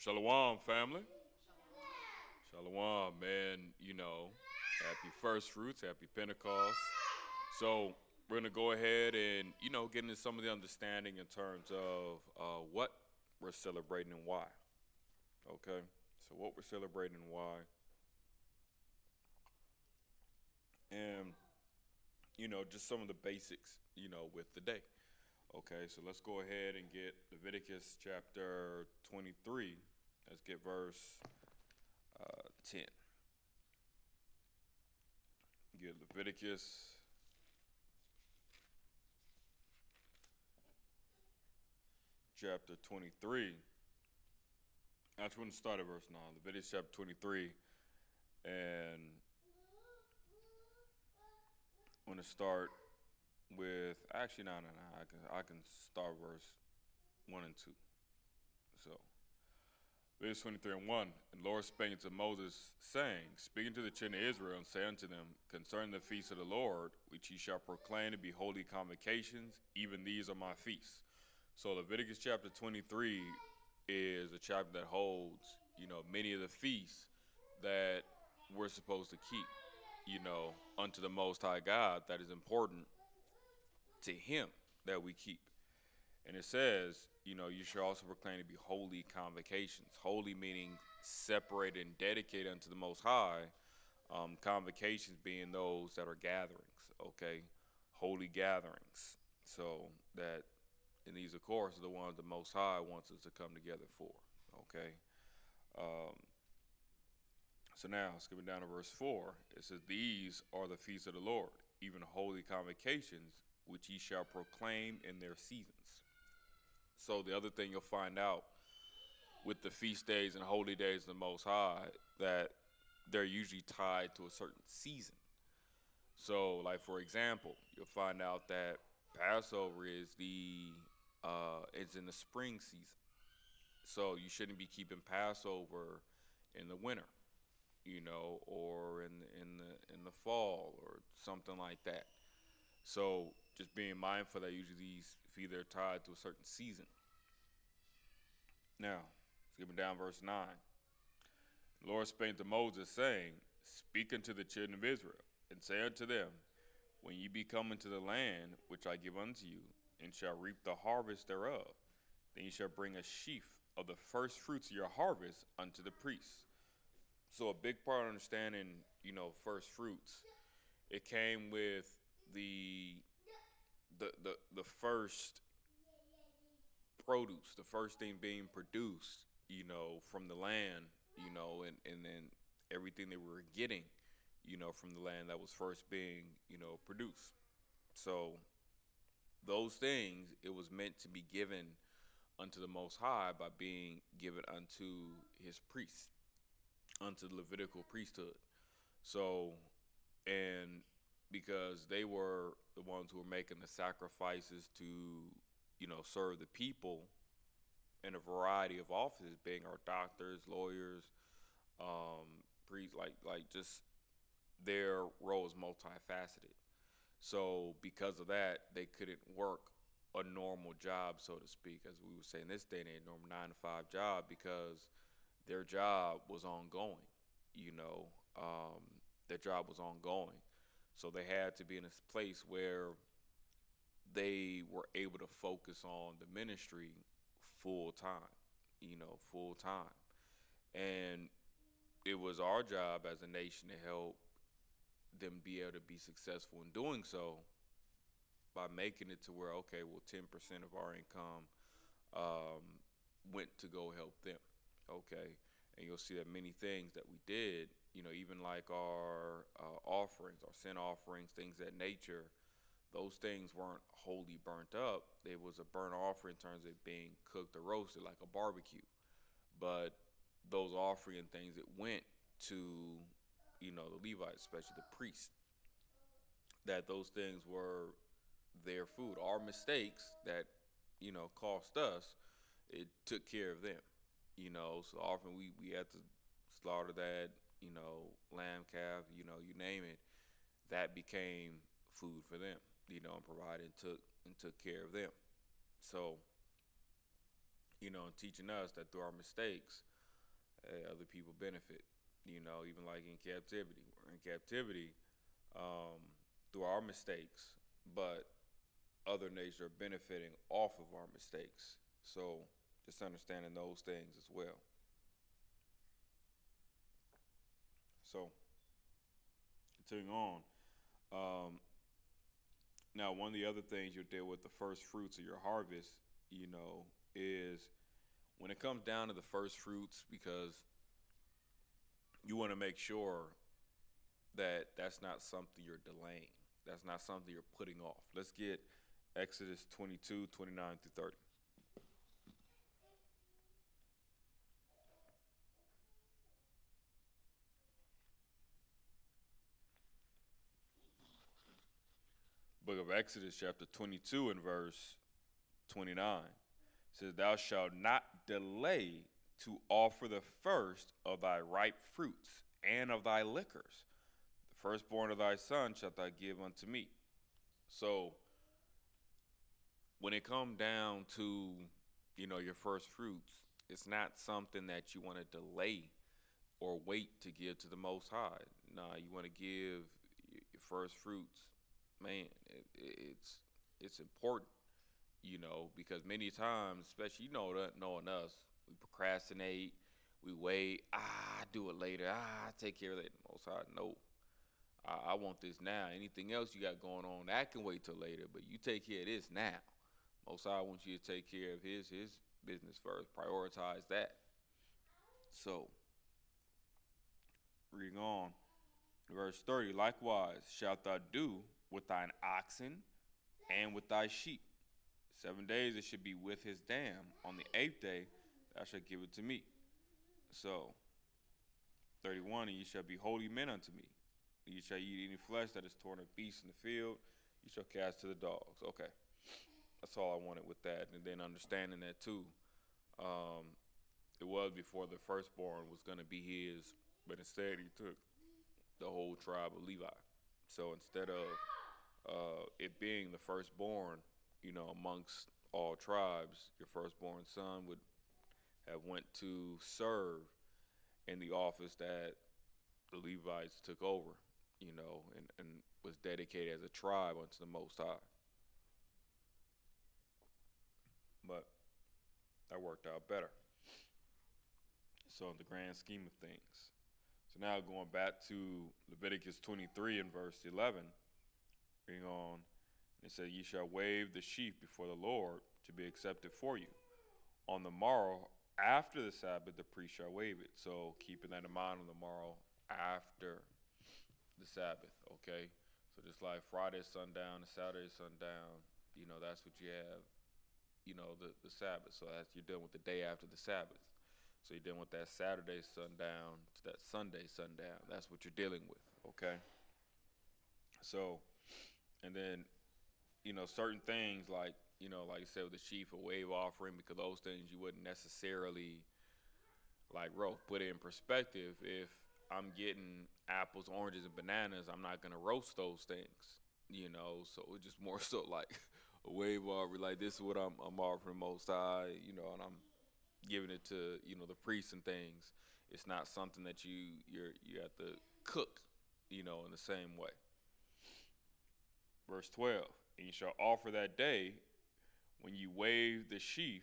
Shalom, family. Shalom, man. Happy first fruits, happy Pentecost. So we're gonna go ahead and get into some of the understanding in terms of what we're celebrating and why. Okay. So what we're celebrating and why, and just some of the basics, with the day. Okay. So let's go ahead and get Leviticus chapter 23. Let's get verse 10. Get Leviticus chapter 23. Actually, we're going to start at verse 9. Leviticus chapter 23. And I'm going to start with, actually, no. I can start verse 1 and 2. So, Leviticus 23 and 1. And the Lord spake unto Moses, saying, speaking to the children of Israel, and say unto them, concerning the feast of the Lord, which ye shall proclaim to be holy convocations, even these are my feasts. So Leviticus chapter 23 is a chapter that holds, many of the feasts that we're supposed to keep, unto the Most High God, that is important to Him that we keep. And it says, you shall also proclaim to be holy convocations. Holy meaning separated and dedicated unto the Most High. Convocations being those that are gatherings, okay? Holy gatherings. So that, and these, of course, are the ones the Most High wants us to come together for, okay? Um, so now, skipping down to verse 4, it says, these are the feasts of the Lord, even holy convocations, which ye shall proclaim in their seasons. So the other thing you'll find out with the feast days and holy days of the Most High, that they're usually tied to a certain season. So, like, for example, you'll find out that Passover it's in the spring season. So you shouldn't be keeping Passover in the winter, or in the fall or something like that. So just being mindful that usually these feasts are tied to a certain season. Now, skipping down verse 9. The Lord spake to Moses, saying, speak unto the children of Israel, and say unto them, when ye be come into the land which I give unto you, and shall reap the harvest thereof, then ye shall bring a sheaf of the first fruits of your harvest unto the priests. So a big part of understanding, first fruits, it came with the first produce, the first thing being produced, from the land, and then everything that we were getting, from the land that was first being, produced. So those things, it was meant to be given unto the Most High by being given unto His priests, unto the Levitical priesthood. So, and because they were the ones who were making the sacrifices to, serve the people in a variety of offices, being our doctors, lawyers, priests, like just their role is multifaceted. So because of that, they couldn't work a normal job, so to speak, as we would say in this day and age, normal 9 to 5 job, because their job was ongoing. You know, um, their job was ongoing, so they had to be in a place where they were able to focus on the ministry full time. Full time, and it was our job as a nation to help them be able to be successful in doing so by making it to where, okay, well, 10% of our income um, went to go help them, okay? And you'll see that many things that we did, even like our offerings, our sin offerings, things of that nature, those things weren't wholly burnt up. It was a burnt offering in terms of it being cooked or roasted like a barbecue. But those offering things, it went to, the Levites, especially the priests, that those things were their food. Our mistakes that, cost us, it took care of them. So often we had to slaughter that, lamb, calf, you name it. That became food for them, and provided and took care of them. So, and teaching us that through our mistakes, other people benefit. Even like in captivity, we're in captivity um, through our mistakes, but other nations are benefiting off of our mistakes. So just understanding those things as well. So continuing on. Um, Now, one of the other things you'll deal with the first fruits of your harvest, is when it comes down to the first fruits, because you want to make sure that that's not something you're delaying. That's not something you're putting off. Let's get Exodus 22, 29 through 30. Book of Exodus, chapter 22, and verse 29. It says, Thou shalt not delay to offer the first of thy ripe fruits and of thy liquors. The firstborn of thy son shalt thou give unto me. So when it comes down to, your first fruits, it's not something that you want to delay or wait to give to the Most High. Nah, you want to give your first fruits. Man, it's important, because many times, especially that knowing us, we procrastinate, we wait. Do it later. Take care of that. The Most High, no. I want this now. Anything else you got going on, that can wait till later. But you take care of this now. Most High wants you to take care of his business first. Prioritize that. So, reading on, verse 30. Likewise shalt thou do with thine oxen and with thy sheep. 7 days it should be with his dam. On the 8th day thou shalt give it to me. So, 31. And ye shall be holy men unto me. You shall eat any flesh that is torn of beasts in the field. You shall cast to the dogs. Okay. That's all I wanted with that. And then understanding that too. It was before the firstborn was going to be his, but instead he took the whole tribe of Levi. So instead of it being the firstborn, amongst all tribes, your firstborn son would have went to serve in the office that the Levites took over, and was dedicated as a tribe unto the Most High. But that worked out better. So in the grand scheme of things. So now going back to Leviticus 23 and verse 11, reading on, it said, Ye shall wave the sheaf before the Lord to be accepted for you. On the morrow, after the Sabbath, the priest shall wave it. So keeping that in mind, on the morrow after the Sabbath, okay? So just like Friday sundown and Saturday sundown, that's what you have, the Sabbath. So that's, you're dealing with the day after the Sabbath. So you're dealing with that Saturday sundown to that Sunday sundown. That's what you're dealing with, okay? So, and then, certain things like, like you said with the sheaf, a wave offering, because those things you wouldn't necessarily, like, put it in perspective. If I'm getting apples, oranges, and bananas, I'm not going to roast those things, So it's just more so like a wave offering, like this is what I'm offering Most High, and I'm giving it to, the priests and things. It's not something that you have to cook, in the same way. Verse 12, and you shall offer that day when you wave the sheaf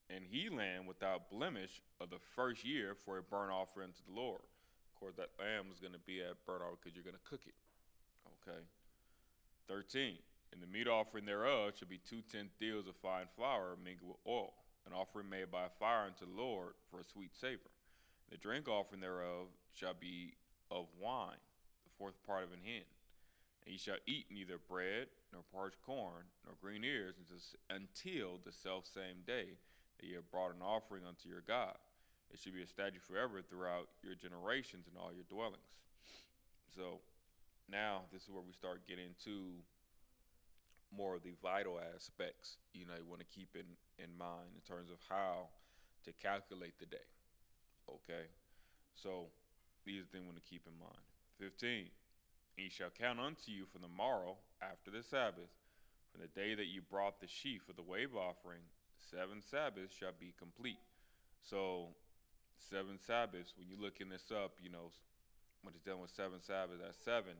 and he lamb without blemish of the first year for a burnt offering to the Lord. Of course, that lamb is going to be at burnt offering because you're going to cook it. Okay. 13, and the meat offering thereof shall be 2 deals of fine flour mingled with oil, an offering made by fire unto the Lord for a sweet savor. The drink offering thereof shall be of wine, the fourth part of an hin. And ye shall eat neither bread, nor parched corn, nor green ears, until the selfsame day that ye have brought an offering unto your God. It should be a statute forever throughout your generations and all your dwellings. So now this is where we start getting to more of the vital aspects, you want to keep in mind in terms of how to calculate the day. Okay? So these are things we want to keep in mind. 15. And ye shall count unto you from the morrow after the Sabbath, from the day that you brought the sheaf of the wave offering, 7 Sabbaths shall be complete. So Seven Sabbaths. When you're looking this up, when it's dealing with seven Sabbaths, that's seven.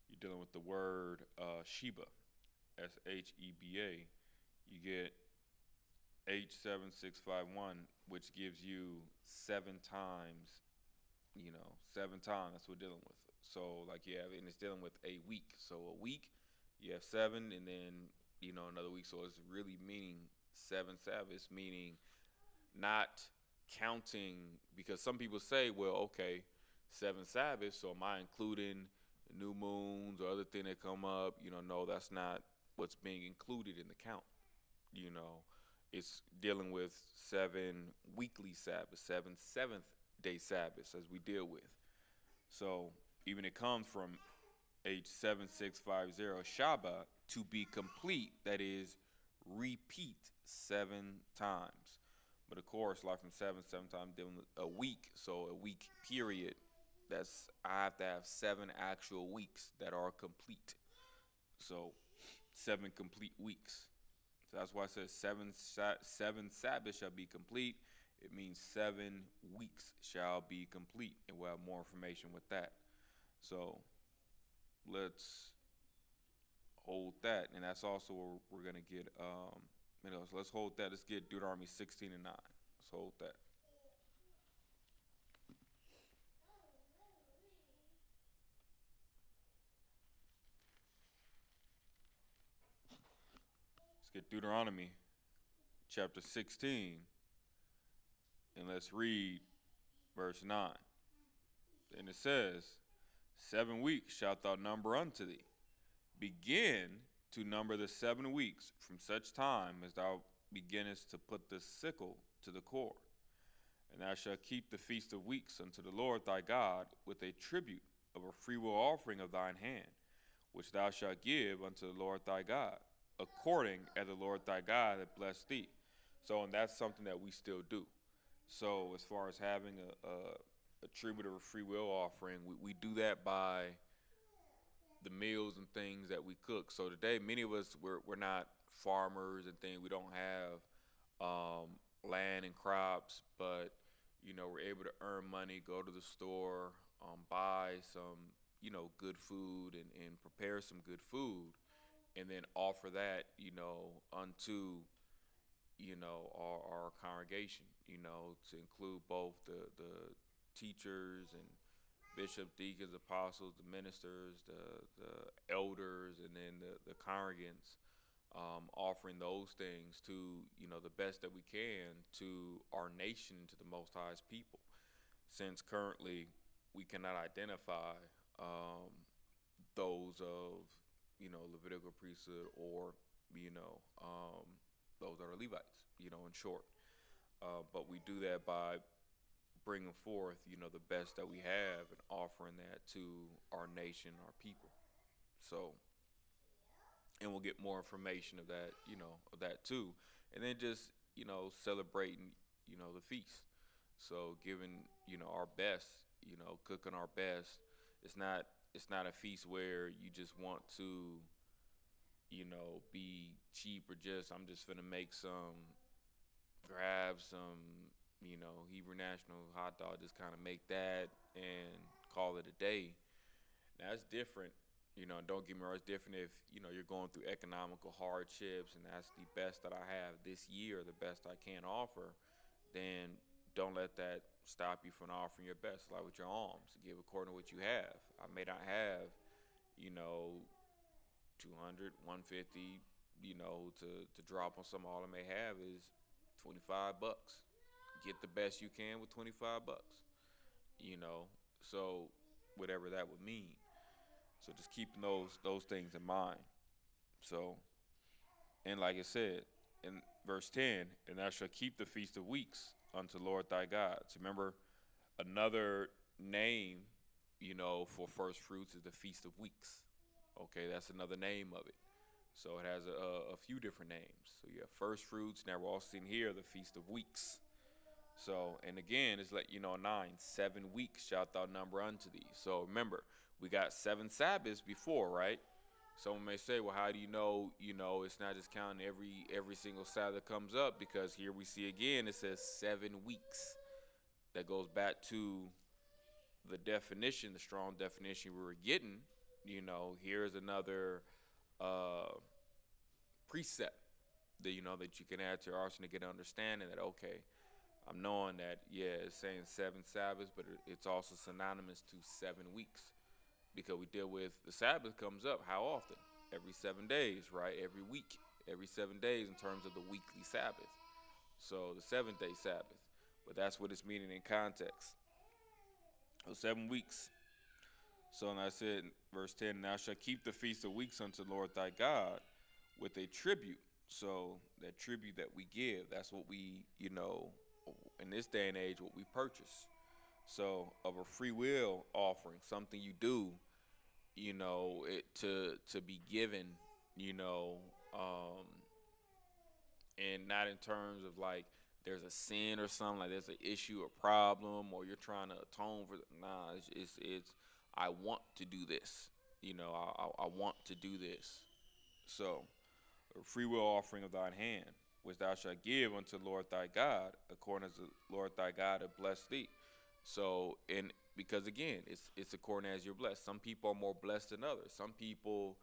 You're dealing with the word Sheba, Sheba. You get H7651, which gives you 7 times. Seven times. That's what we're dealing with. So like you have, and it's dealing with a week. So a week, you have seven, and then another week. So it's really meaning seven Sabbaths, meaning not counting, because some people say, well, okay, seven Sabbaths, so am I including new moons or other thing that come up? No, that's not what's being included in the count. You know, it's dealing with seven weekly Sabbaths, seven seventh day Sabbaths as we deal with. So even it comes from H7650 Shaba, to be complete, that is, repeat 7 times. But of course, like from seven times dealing with a week, so a week period, that's I have to have 7 actual weeks that are complete. So 7 complete weeks. So that's why it says seven Sabbaths shall be complete. It means 7 weeks shall be complete, and we'll have more information with that. So let's hold that, and that's also where we're gonna get. So let's hold that. Let's get Deuteronomy 16:9. Let's hold that. Let's get Deuteronomy chapter 16, and let's read verse 9. And it says, 7 weeks shalt thou number unto thee. Begin to number the 7 weeks from such time as thou beginnest to put the sickle to the cord. And thou shalt keep the feast of weeks unto the Lord thy God with a tribute of a freewill offering of thine hand, which thou shalt give unto the Lord thy God, according as the Lord thy God hath blessed thee. So, and that's something that we still do. So, as far as having a tribute or a free will offering, we do that by the meals and things that we cook. So today, many of us we're not farmers and things. We don't have land and crops, but we're able to earn money, go to the store, buy some good food, and prepare some good food, and then offer that unto our congregation. To include both the teachers and bishops, deacons, apostles, the ministers, the elders, and then the congregants, offering those things to the best that we can to our nation, to the Most High's people. Since currently we cannot identify those of Levitical priesthood or those that are Levites, in short. But we do that by bringing forth, the best that we have and offering that to our nation, our people. So, and we'll get more information of that, of that too. And then just, celebrating, the feast. So giving, our best, cooking our best. It's not a feast where you just want to, be cheap or I'm just gonna make grab some, Hebrew National hot dog, just kind of make that and call it a day. Now it's different, don't get me wrong, it's different if, you're going through economical hardships and that's the best that I have this year, the best I can offer, then don't let that stop you from offering your best, like with your alms. Give according to what you have. I may not have, 200, 150, to drop on some. All I may have is $25. Get the best you can with $25, you know. So whatever that would mean. So just keeping those things in mind. So, and like it said in verse 10, and thou shalt keep the feast of weeks unto Lord thy God. So remember, another name, for first fruits is the Feast of Weeks. Okay, that's another name of it. So it has a few different names. So you have first fruits. Now we're all seeing here the Feast of Weeks. So, and again, it's like, 9, 7 weeks shalt thou number unto thee. So remember, we got 7 Sabbaths before, right? Someone may say, well, how do you know, it's not just counting every single Sabbath that comes up, because here we see again, it says 7 weeks. that goes back to the definition, the strong definition we were getting. Here's another uh, precept that that you can add to your arsenal to get an understanding that, okay, I'm knowing that, yeah, it's saying 7 Sabbaths, but it's also synonymous to 7 weeks, because we deal with the Sabbath comes up how often? Every 7 days, right? Every week, every 7 days in terms of the weekly Sabbath. So the 7th day Sabbath, but that's what it's meaning in context. So 7 weeks. So and I said, verse 10, thou shalt keep the feast of weeks unto the Lord thy God with a tribute. So that tribute that we give, that's what we, in this day and age, what we purchase. So of a free will offering, something you do, it to be given, you know, um, and not in terms of like there's a sin or something, like there's an issue or problem or you're trying to atone for. Nah, it's I want to do this. I want to do this. So a free will offering of thine hand, which thou shalt give unto the Lord thy God, according as the Lord thy God hath blessed thee. So, and because again, it's according as you're blessed. Some people are more blessed than others. Some people,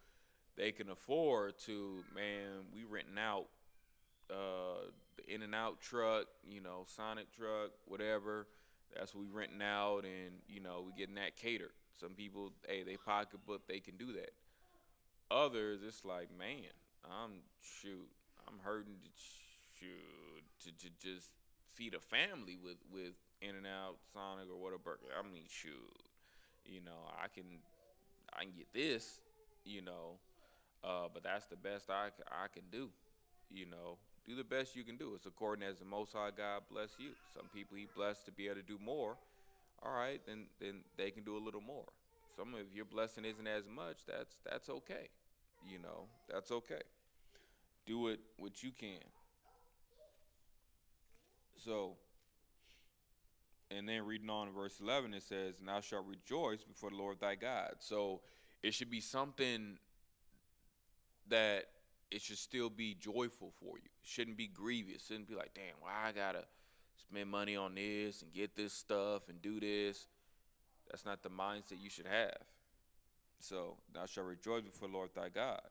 they can afford to, man, we renting out the In and Out truck, Sonic truck, whatever. That's what we renting out, and we getting that catered. Some people, hey, they pocketbook, they can do that. Others, it's like, man, I'm shoot, I'm hurting to shoot to just feed a family with In and Out, Sonic, or what a burger. I mean, shoot, I can get this, you know, but that's the best I can do, you know. Do the best you can do. It's according as the Most High God bless you. Some people He blessed to be able to do more. All right, then they can do a little more. Some of your blessing isn't as much. That's okay. That's okay. Do it what you can. So, and then reading on in verse 11, it says, "And thou shalt rejoice before the Lord thy God." So it should be something that it should still be joyful for you. It shouldn't be grievous. It shouldn't be like, damn, why I gotta spend money on this and get this stuff and do this. That's not the mindset you should have. So thou shalt rejoice before the Lord thy God,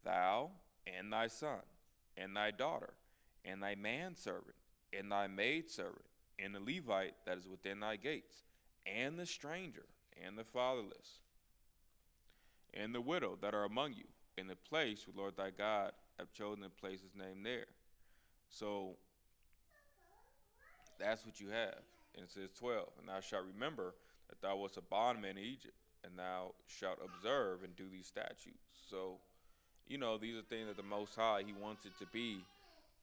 thou and thy son, and thy daughter, and thy manservant, and thy maidservant, and the Levite that is within thy gates, and the stranger, and the fatherless, and the widow that are among you, in the place which Lord thy God have chosen to place his name there. So that's what you have. And it says 12, "And thou shalt remember that thou wast a bondman in Egypt, and thou shalt observe and do these statutes." So, these are things that the Most High, He wants it to be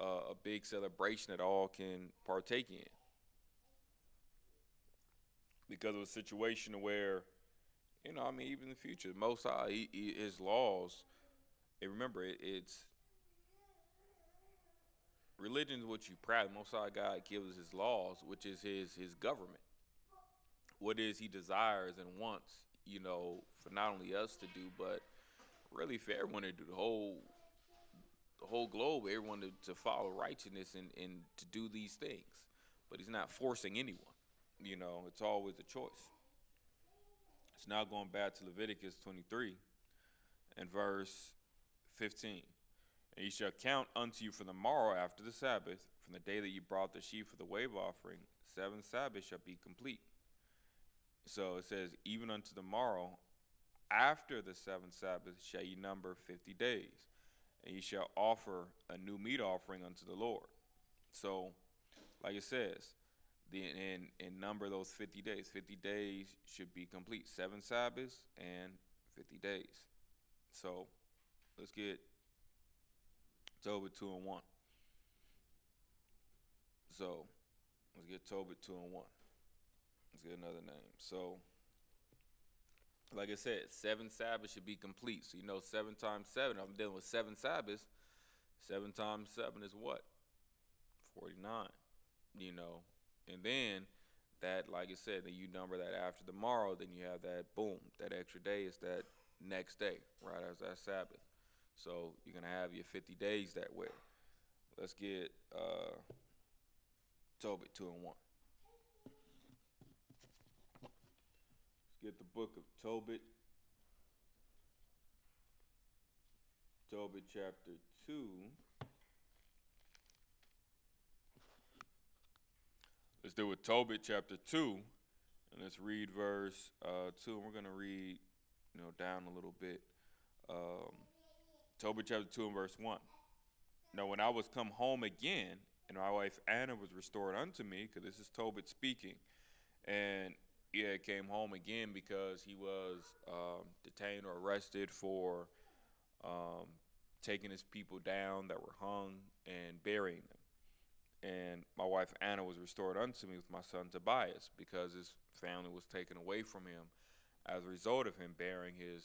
a big celebration that all can partake in. Because of a situation where, even in the future, the Most High, His laws, and remember, it's religion is what you practice. Most High God gives us His laws, which is His government. What is He desires and wants, for not only us to do, but really for everyone to do, the whole globe, everyone to follow righteousness and to do these things. But He's not forcing anyone. It's always a choice. It's now going back to Leviticus 23 and verse 15. "And ye shall count unto you for the morrow after the Sabbath, from the day that you brought the sheaf for the wave offering, 7 Sabbaths shall be complete." So it says, "Even unto the morrow after the 7 Sabbaths shall ye number 50 days, and ye shall offer a new meat offering unto the Lord." So, like it says, and number those 50 days. 50 days should be complete. 7 Sabbaths and 50 days. So let's get Tobit 2 and 1. So let's get Tobit 2 and 1. Let's get another name. So, like I said, 7 Sabbaths should be complete. So 7 times 7. I'm dealing with 7 Sabbaths. 7 times 7 is what? 49. And then that, like I said, then you number that after tomorrow. Then you have that boom. That extra day is that next day, right? As that Sabbath. So you're gonna have your 50 days that way. Let's get Tobit 2 and 1. Get the book of Tobit, Tobit chapter 2. Let's do it. Tobit chapter 2, and let's read verse 2. And we're going to read, down a little bit. Um, Tobit chapter 2 and verse 1. Now, when I was come home again, and my wife Anna was restored unto me, because this is Tobit speaking, and he had came home again because he was detained or arrested for um, taking his people down that were hung and burying them. And my wife Anna was restored unto me with my son Tobias, because his family was taken away from him as a result of him burying his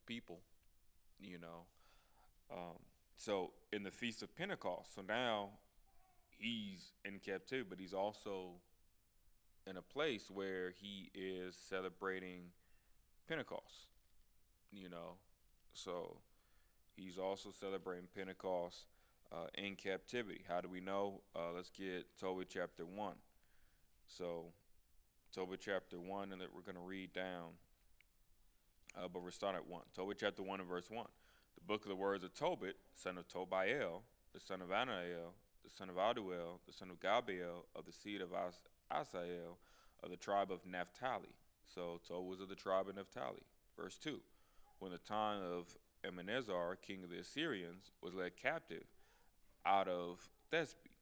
people. You know, um, so in the Feast of Pentecost, so now he's in captivity, but he's also in a place where he is celebrating Pentecost. You know, so he's also celebrating Pentecost in captivity. How do we know? Let's get Tobit chapter 1. So, Tobit chapter 1, and that we're going to read down, but we're starting at 1. Tobit chapter 1 and verse 1. The book of the words of Tobit, son of Tobiel, the son of Anael, the son of Aduel, the son of Gabiel, of the seed of Asael, of the tribe of Naphtali. So, Tobit was of the tribe of Naphtali. Verse 2. When the time of Emanezar, king of the Assyrians, was led captive out of Thespi,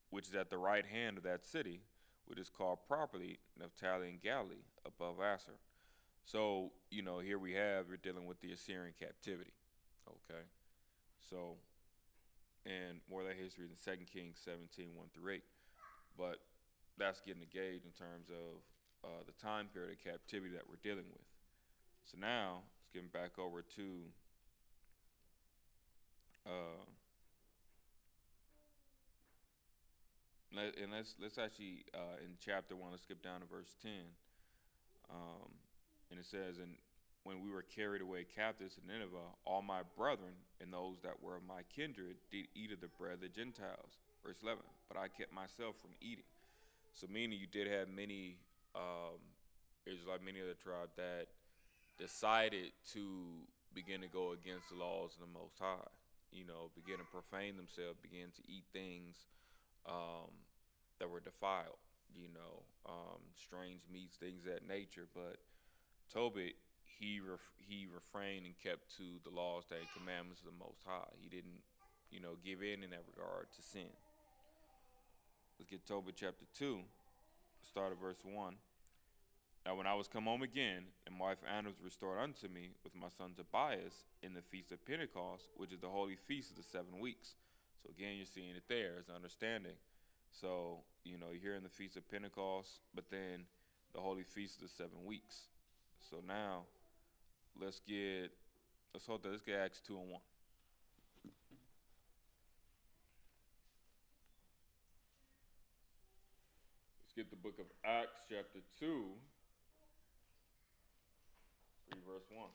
which is at the right hand of that city, which is called properly Naphtali and Galilee, above Asser. So, here we're dealing with the Assyrian captivity. Okay. So, and more of that history is in 2 Kings 17, 1 through 8. But that's getting a gauge in terms of the time period of captivity that we're dealing with. So now, let's get back over to uh, and let's actually in chapter 1, let's skip down to verse 10. And it says, and when we were carried away captives to Nineveh, all my brethren and those that were of my kindred did eat of the bread of the Gentiles. Verse 11, but I kept myself from eating. So meaning you did have many Israelites, many of the tribe that decided to begin to go against the laws of the Most High. Begin to profane themselves, begin to eat things that were defiled. Strange meats, things of that nature. But Tobit, he refrained and kept to the laws, and commandments of the Most High. He didn't, give in that regard to sin. Let's get Tobit chapter 2, start at verse 1. Now when I was come home again, and my wife Anna was restored unto me with my son Tobias in the feast of Pentecost, which is the holy feast of the 7 weeks. So again, you're seeing it there as understanding. So, you're here in the feast of Pentecost, but then the holy feast of the 7 weeks. So now, let's get Acts 2 and 1. Let's get the book of Acts chapter 2, read verse 1.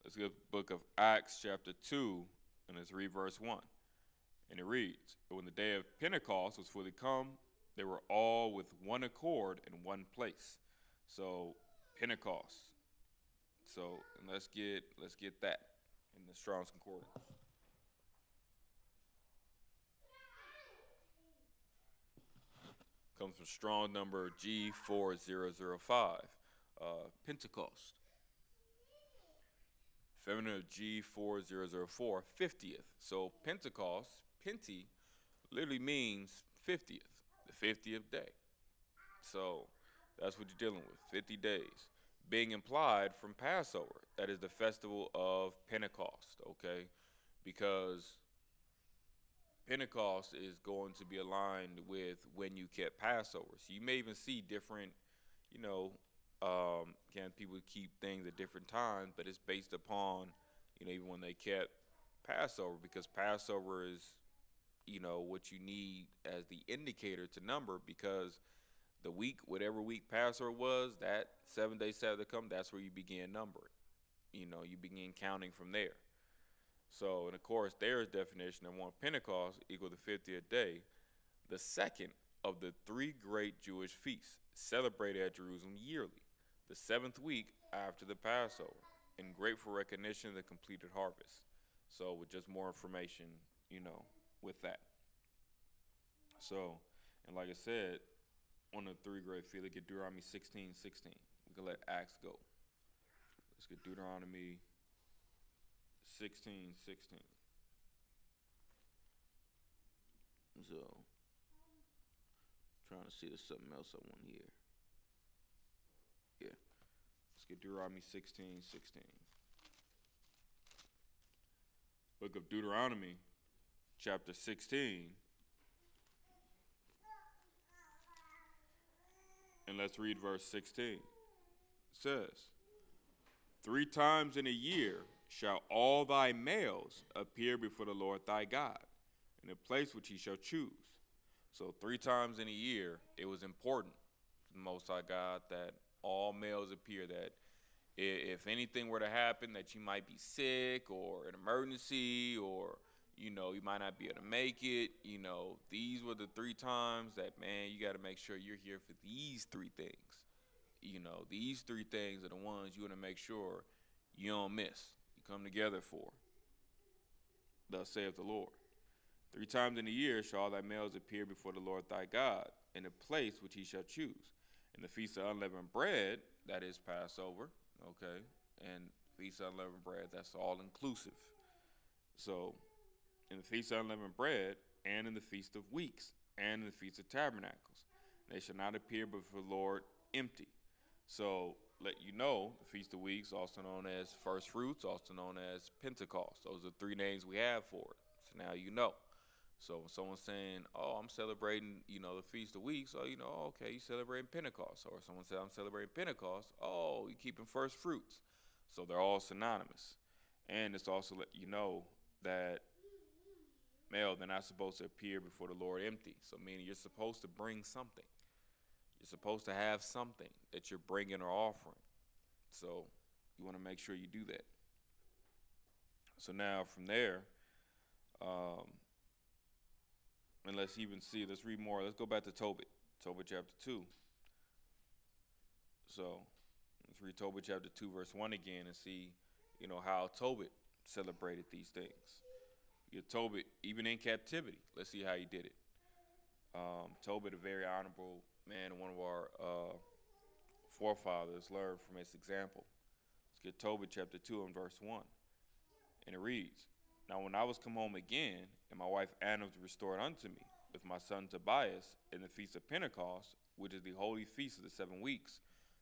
Let's get the book of Acts chapter 2, and let's read verse 1. And it reads, when the day of Pentecost was fully come, they were all with one accord in one place. So, Pentecost. So, and let's get that in the Strong's Concordance. Comes from strong number G4005, Pentecost. Feminine of G4004, 50th. So Pentecost, Penti, literally means 50th, the 50th day. So that's what you're dealing with, 50 days. Being implied from Passover, that is the festival of Pentecost, okay? Because Pentecost is going to be aligned with when you kept Passover. So you may even see different, people keep things at different times, but it's based upon, even when they kept Passover, because Passover is, what you need as the indicator to number, because the week, whatever week Passover was, that 7-day Sabbath come, that's where you begin numbering. You begin counting from there. So, and of course, there's definition of one Pentecost equal to 50th day. The second of the three great Jewish feasts celebrated at Jerusalem yearly, the seventh week after the Passover, in grateful recognition of the completed harvest. So, with just more information, with that. So, and like I said, on the three great feasts, look at Deuteronomy 16:16. We can let Acts go. Let's get Deuteronomy 16:16. So, trying to see if there's something else I want here. Yeah. Let's get Deuteronomy 16:16. Book of Deuteronomy, chapter 16. And let's read verse 16. It says, 3 times in a year shall all thy males appear before the Lord thy God, in a place which he shall choose. So 3 times in a year, it was important to the Most High God that all males appear, that if anything were to happen, that you might be sick or an emergency, or you might not be able to make it, these were the 3 times that, man, you got to make sure you're here for these 3 things. These 3 things are the ones you want to make sure you don't miss. You come together for. Thus saith the Lord. 3 times in a year shall all thy males appear before the Lord thy God, in a place which he shall choose. In the Feast of Unleavened Bread, that is Passover, okay, and Feast of Unleavened Bread, that's all inclusive. So, in the Feast of Unleavened Bread, and in the Feast of Weeks, and in the Feast of Tabernacles, they shall not appear before the Lord empty. So, let you know, the Feast of Weeks, also known as Firstfruits, also known as Pentecost. Those are 3 names we have for it. So now you know. So when someone's saying, oh, I'm celebrating, the Feast of Weeks, oh, okay, you're celebrating Pentecost. Or someone said, I'm celebrating Pentecost, oh, you're keeping first fruits. So they're all synonymous. And it's also let you know that, they're not supposed to appear before the Lord empty. So meaning you're supposed to bring something. You're supposed to have something that you're bringing or offering. So you want to make sure you do that. So now from there, and let's read more. Let's go back to Tobit chapter 2. So let's read Tobit chapter 2, verse 1 again and see, how Tobit celebrated these things. Tobit, even in captivity, let's see how he did it. Tobit, a very honorable man, one of our forefathers, learned from his example. Let's get Tobit chapter 2 and verse 1. And it reads, Now when I was come home again, and my wife Anna was restored unto me, with my son Tobias, in the feast of Pentecost, which is the holy feast of the 7 weeks,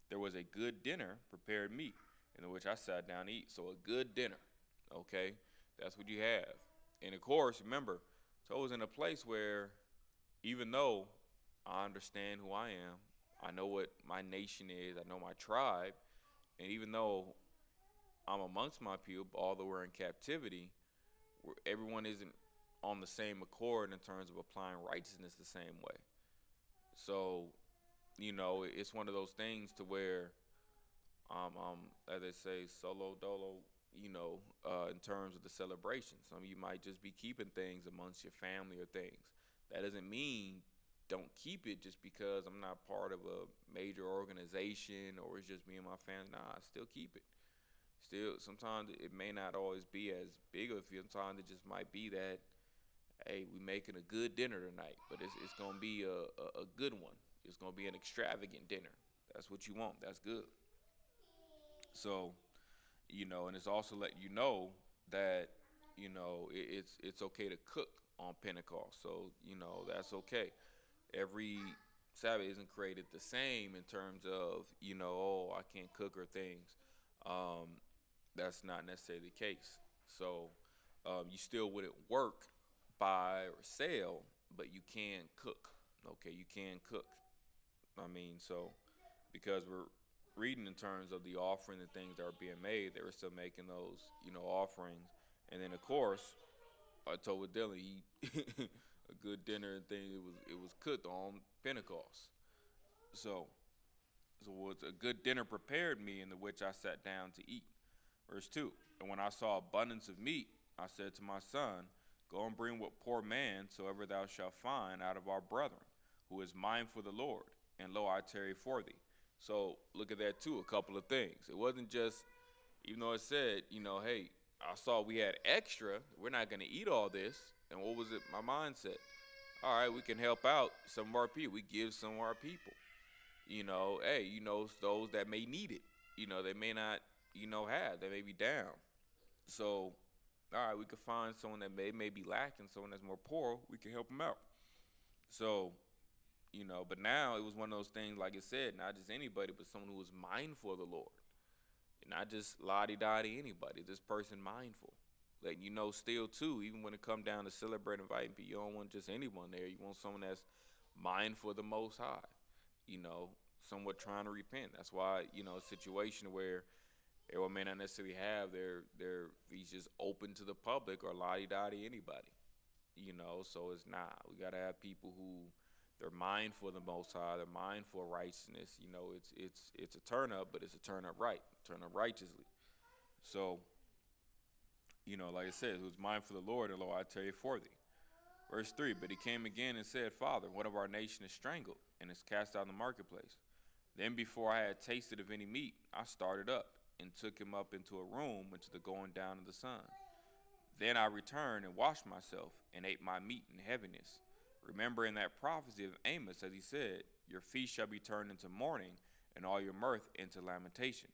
there was a good dinner prepared me, in which I sat down to eat. So a good dinner, okay? That's what you have. And of course, remember, so I was in a place where, even though I understand who I am, I know what my nation is, I know my tribe, and even though I'm amongst my people, although we're in captivity, everyone isn't on the same accord in terms of applying righteousness the same way. So, it's one of those things to where, as they say, solo dolo, in terms of the celebration. Some of you might just be keeping things amongst your family or things. That doesn't mean don't keep it just because I'm not part of a major organization or it's just me and my family. Nah, I still keep it. Still, sometimes it may not always be as big of a few. Sometimes it just might be that, hey, we making a good dinner tonight, but it's going to be a good one. It's going to be an extravagant dinner. That's what you want. That's good. So, and it's also letting you know that, it's okay to cook on Pentecost. So, that's okay. Every Sabbath isn't created the same in terms of, oh, I can't cook or things. That's not necessarily the case. So you still wouldn't work, buy, or sell, but you can cook. Okay, you can cook. So because we're reading in terms of the offering and things that are being made, they were still making those, offerings. And then, of course, I told with Dylan, a good dinner and thing, it was cooked on Pentecost. So it was a good dinner prepared me, in the which I sat down to eat. Verse 2, And when I saw abundance of meat, I said to my son, Go and bring what poor man soever thou shalt find out of our brethren, who is mindful of the Lord, and lo, I tarry for thee. So look at that too. A couple of things. It wasn't just, even though it said, hey, I saw we had extra. We're not going to eat all this. And what was it? My mindset. All right, we can help out some of our people. We give some of our people. Hey, those that may need it. They may not, have. They may be down. So, all right, we could find someone that may be lacking, someone that's more poor. We can help them out. So, but now it was one of those things, like it said, not just anybody, but someone who was mindful of the Lord. Not just lottie-dottie anybody. This person mindful. Letting still too, even when it come down to celebrating, inviting people, you don't want just anyone there. You want someone that's mindful of the Most High. Somewhat trying to repent. That's why, a situation where everyone may not necessarily have their feasts open to the public or lottie-dottie anybody. So it's not. We gotta have people who they're mindful of the Most High. They're mindful of righteousness. It's a turn up, but it's a turn up right, turn up righteously. So, like I said, who's mindful of the Lord, and lo, I tell you for thee. Verse 3, but he came again and said, Father, one of our nation is strangled and is cast out in the marketplace. Then before I had tasted of any meat, I started up and took him up into a room into the going down of the sun. Then I returned and washed myself and ate my meat in heaviness, remembering that prophecy of Amos, as he said, your feast shall be turned into mourning, and all your mirth into lamentation.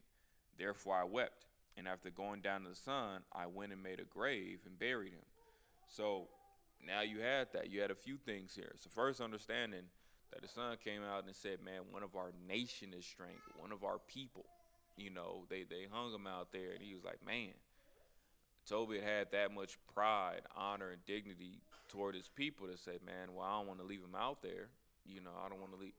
Therefore I wept, and after going down to the sun, I went and made a grave and buried him. So now you had that. You had a few things here. So first, understanding that the son came out and said, man, one of our nation is strangled, one of our people. They hung him out there, and he was like, man. Tobit had that much pride, honor, and dignity toward his people to say, man, well, I don't want to leave him out there. I don't want to leave.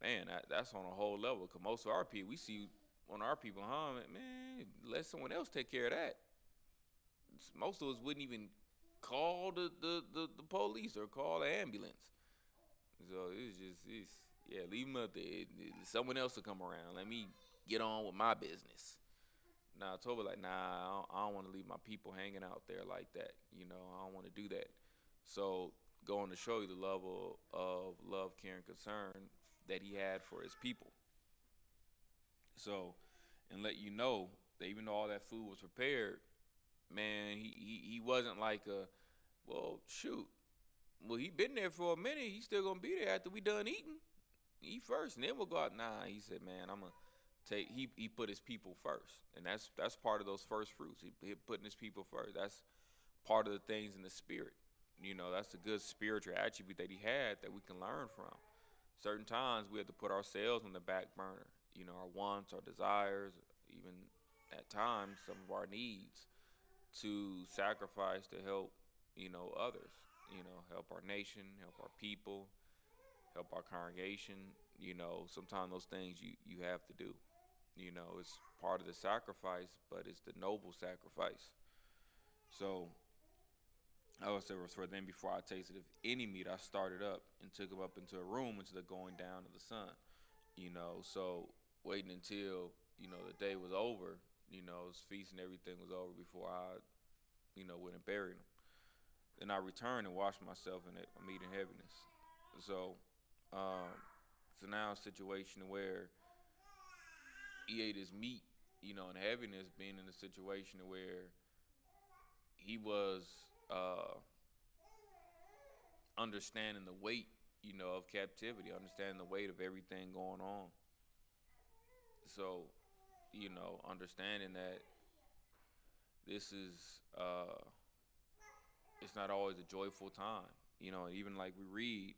Man, that's on a whole level. Because most of our people, we see one of our people, man, let someone else take care of that. Most of us wouldn't even call the police or call the ambulance. So leave him up there. Someone else will come around. Let me get on with my business. Nah, Tobit like, nah, I don't want to leave my people hanging out there like that. I don't want to do that. So going to show you the level of love, care, and concern that he had for his people. So, and let you know that even though all that food was prepared, man, he wasn't like well, shoot. Well, he been there for a minute. He's still going to be there after we done eating. Eat first, and then we'll go out. Nah, he said, man, I'm going to he put his people first, and that's part of those first fruits. He putting his people first. That's part of the things in the spirit. That's a good spiritual attribute that he had that we can learn from. Certain times we have to put ourselves on the back burner. Our wants, our desires, even at times some of our needs, to sacrifice to help others. Help our nation, help our people, help our congregation. Sometimes those things you have to do. It's part of the sacrifice, but it's the noble sacrifice. So, I would say, for then before I tasted of any meat, I started up and took him up into a room into the going down of the sun. So waiting until, the day was over, his feast and everything was over before I, went and buried him. Then I returned and washed myself in meat and heaviness. So now a situation where he ate his meat, and heaviness, being in a situation where he was understanding the weight, of captivity, understanding the weight of everything going on. So, understanding that this is, it's not always a joyful time, even like we read,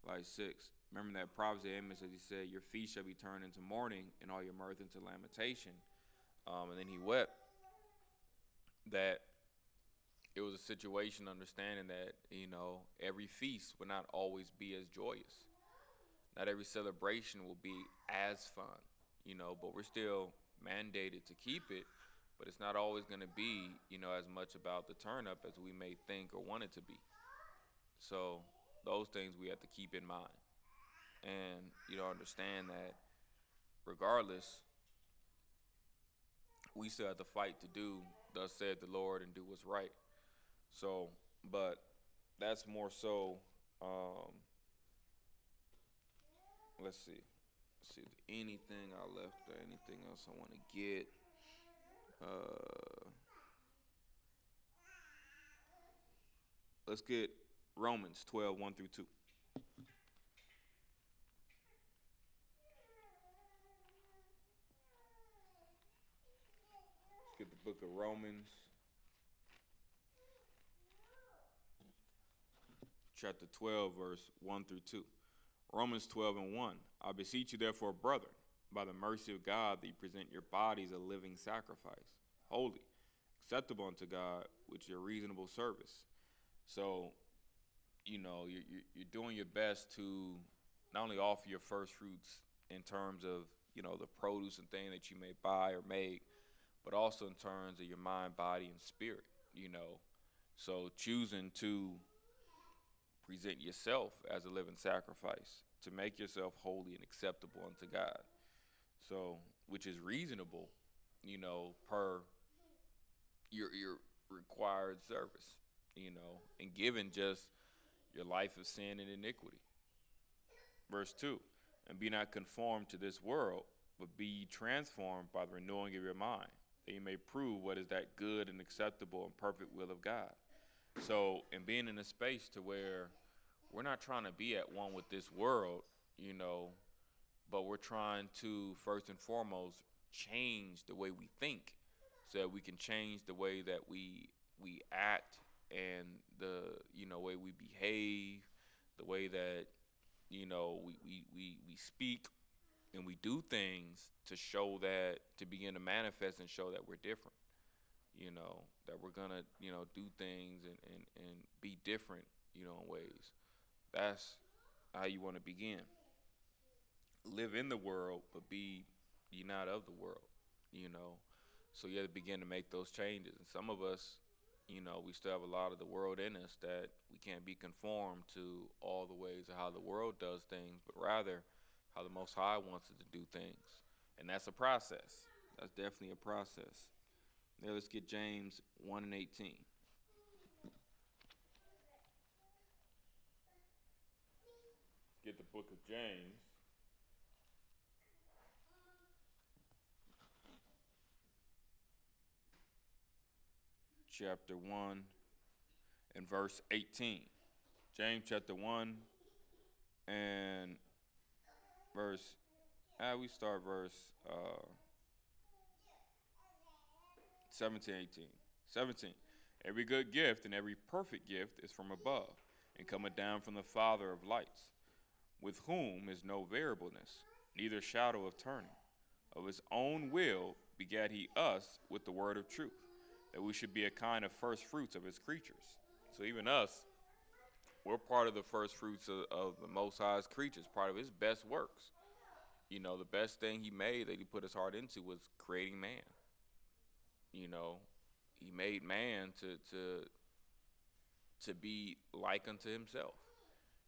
like 6. Remember that prophecy of Amos, as he said, your feast shall be turned into mourning and all your mirth into lamentation. And then he wept. That it was a situation understanding that, every feast will not always be as joyous. Not every celebration will be as fun, but we're still mandated to keep it. But it's not always going to be, as much about the turn up as we may think or want it to be. So those things we have to keep in mind. And, understand that regardless, we still have to fight to do, thus said the Lord, and do what's right. So, but that's more so Let's see. Let's see if there's anything I left or anything else I want to get. Uh, let's get Romans 12, 1 through 2. Let's get the book of Romans, chapter 12, verse 1 through 2. Romans 12 and 1. I beseech you, therefore, brethren, by the mercy of God, that you present your bodies a living sacrifice, holy, acceptable unto God, which is your reasonable service. So, you're doing your best to not only offer your first fruits in terms of, the produce and thing that you may buy or make, but also in terms of your mind, body, and spirit, you know. So choosing to present yourself as a living sacrifice, to make yourself holy and acceptable unto God. So, which is reasonable, per your required service, and given just your life of sin and iniquity. Verse 2, and be not conformed to this world, but be ye transformed by the renewing of your mind, that you may prove what is that good and acceptable and perfect will of God. So, in being in a space to where we're not trying to be at one with this world, but we're trying to first and foremost change the way we think, so that we can change the way that we act and the way we behave, the way that we speak and we do things to show that, to begin to manifest and show that we're different, that we're gonna do things and be different, in ways. That's how you want to begin. Live in the world, but be ye not of the world, you know. So you have to begin to make those changes. And some of us, we still have a lot of the world in us, that we can't be conformed to all the ways of how the world does things, but rather how the Most High wants us to do things. And that's a process. That's definitely a process. Now let's get James 1 and 18. Let's get the book of James, chapter 1 and verse 18. James chapter 1 and verse, we start verse 17, 18. 17. Every good gift and every perfect gift is from above, and cometh down from the Father of lights, with whom is no variableness, neither shadow of turning. Of his own will begat he us with the word of truth, that we should be a kind of first fruits of his creatures. So even us, we're part of the first fruits of the Most High's creatures, part of his best works. The best thing he made that he put his heart into was creating man. He made man to be like unto himself,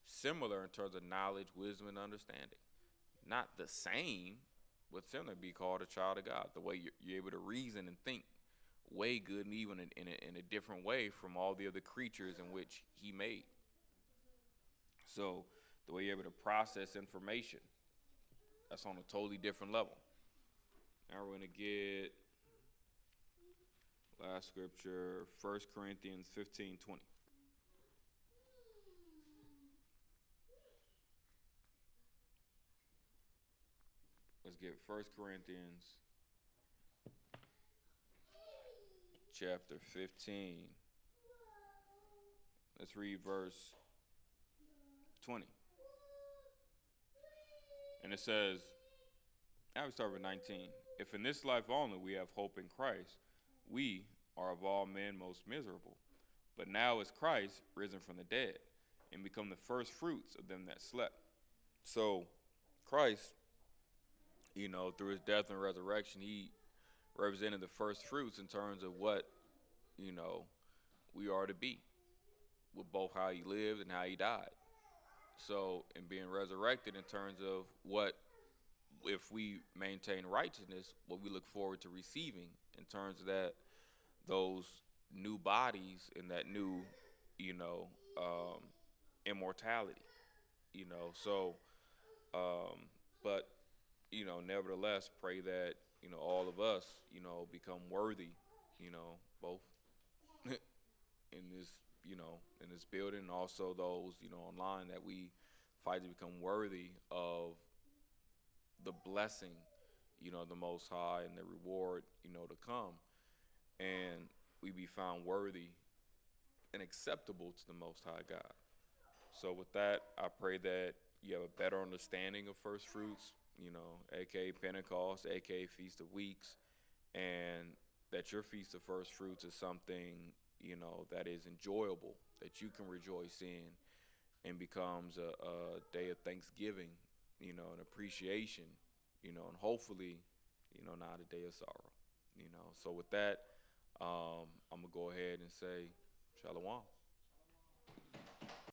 similar in terms of knowledge, wisdom, and understanding. Not the same, but similar, be called a child of God. The way you're able to reason and think way good and even in a different way from all the other creatures in which he made. So the way you're able to process information, that's on a totally different level. Now we're going to get last scripture, 1 Corinthians 15:20. Let's get 1 Corinthians chapter 15. Let's read verse 20. And it says, I will start with 19. If in this life only we have hope in Christ, we are of all men most miserable. But now is Christ risen from the dead, and become the first fruits of them that slept. So Christ, through his death and resurrection, he represented the first fruits in terms of what, we are to be, with both how he lived and how he died. So, in being resurrected in terms of what, if we maintain righteousness, what we look forward to receiving in terms of that, those new bodies and that new, immortality. So But nevertheless, pray that all of us become worthy, both in this in this building, and also those online, that we fight to become worthy of the blessing, the Most High, and the reward, to come, and we be found worthy and acceptable to the Most High God. So with that, I pray that you have a better understanding of first fruits, aka Pentecost, aka Feast of Weeks, and that your Feast of First Fruits is something, that is enjoyable, that you can rejoice in, and becomes a day of thanksgiving, and appreciation, and hopefully, not a day of sorrow. So with that, I'm gonna go ahead and say, Shalom.